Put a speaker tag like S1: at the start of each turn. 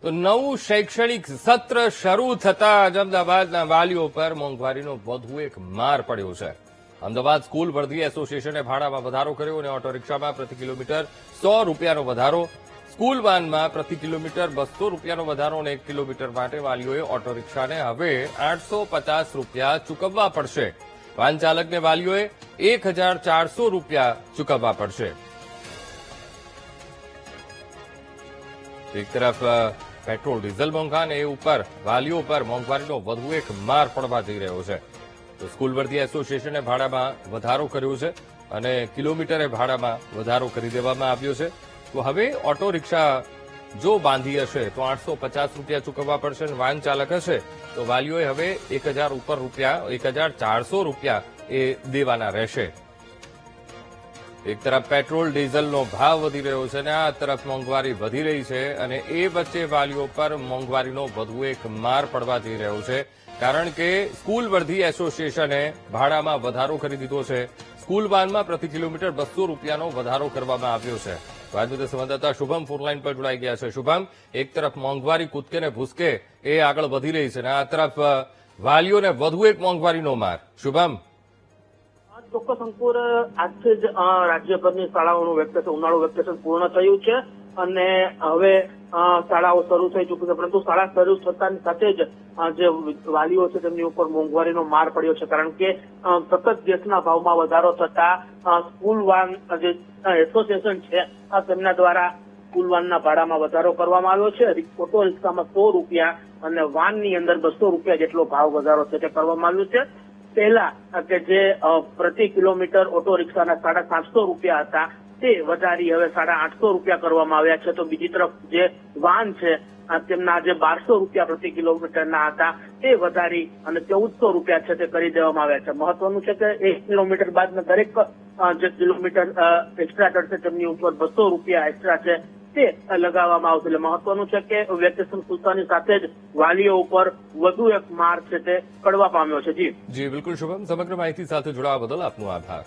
S1: તો નવું શૈક્ષણિક સત્ર શરૂ થતા જ અમદાવાદના વાલીઓ પર મોંઘવારીનો વધુ એક માર પડ્યો છે. અમદાવાદ સ્કૂલ વર્ધી એસોસિએશને ભાડામાં વધારો કર્યો અને ઓટો રિક્ષામાં પ્રતિ કિલોમીટર 100 રૂપિયાનો વધારો, સ્કૂલ વાનમાં પ્રતિ કિલોમીટર 200 રૂપિયાનો વધારો અને 1 કિલોમીટર માટે વાલીઓએ ઓટો રિક્ષાને હવે 850 રૂપિયા ચૂકવવા પડશે. વાન ચાલકને વાલીઓએ 1400 રૂપિયા ચૂકવવા પડશે. એક તરફ પેટ્રોલ ડીઝલ મોંઘા અને એ ઉપર વાલીઓ પર મોંઘવારીનો વધુ એક માર પડવા જઈ રહ્યો છે. તો સ્કૂલ વર્ધી એસોસિએશને ભાડામાં વધારો કર્યો છે અને કિલોમીટરે ભાડામાં વધારો કરી દેવામાં આવ્યો છે. તો હવે ઓટો રિક્ષા જો બાંધી હશે તો 850 રૂપિયા ચૂકવવા પડશે અને વાન ચાલક હશે તો વાલીઓએ હવે 1000 ઉપર રૂપિયા 1400 રૂપિયા એ દેવાના રહેશે. એક તરફ પેટ્રોલ ડીઝલનો ભાવ વધી રહ્યો છે અને આ તરફ મોંઘવારી વધી રહી છે અને એ વચ્ચે વાલીઓ પર મોંઘવારીનો વધુ એક માર પડવા જઈ રહ્યો છે. કારણ કે સ્કૂલ વર્ધી એસોસિએશને ભાડામાં વધારો કરી દીધો છે. સ્કૂલ વાનમાં પ્રતિ કિલોમીટર 200 રૂપિયાનો વધારો કરવામાં આવ્યો છે. વાત મુદ્દે સંવાદદાતા શુભમ ફોનલાઈન પર જોડાઈ ગયા છે. શુભમ, એક તરફ મોંઘવારી કૂદકે ને ભૂસકે એ આગળ વધી રહી છે અને આ તરફ વાલીઓને વધુ એક મોંઘવારીનો માર. શુભમ,
S2: ચોક્કસ અંકુર, આજથી જ રાજ્યભરની શાળાઓનું વેકેશન, ઉનાળુ વેકેશન પૂર્ણ થયું છે અને હવે શાળાઓ શરૂ થઈ ચૂકી છે. પરંતુ શાળા શરૂ થતાની સાથે જ જે વાલીઓ છે તેમની ઉપર મોંઘવારીનો માર પડ્યો છે. કારણ કે સતત ગેસના ભાવમાં વધારો થતા સ્કૂલ વાન જે એસોસિએશન છે તેમના દ્વારા સ્કૂલ વાનના ભાડામાં વધારો કરવામાં આવ્યો છે. ઓટો રિક્ષામાં 100 રૂપિયા અને વાનની અંદર 200 રૂપિયા જેટલો ભાવ વધારો છે તે કરવામાં આવ્યો છે. પહેલા કે જે પ્રતિ કિલોમીટર ઓટો રિક્ષાના 750 રૂપિયા હતા તે વધારી હવે 850 રૂપિયા કરવામાં આવ્યા છે. તો બીજી તરફ જે વાન છે તેમના જે 1200 રૂપિયા પ્રતિ કિલોમીટરના હતા તે વધારી અને 1400 રૂપિયા છે તે કરી દેવામાં આવ્યા છે. મહત્વનું છે કે 1 કિલોમીટર બાદના દરેક જે કિલોમીટર એક્સ્ટ્રા કરશે તેમની ઉપર 200 રૂપિયા એક્સ્ટ્રા છે તે લગાવવામાં આવશે. એટલે મહત્વનું છે કે વેકેશન ખુલતાની સાથે જ વાલીઓ ઉપર વધુ એક માર છે તે પડવા પામ્યો છે. જી
S1: બિલકુલ શુભમ, સમગ્ર માહિતી સાથે જોડાવા બદલ આપનો આભાર.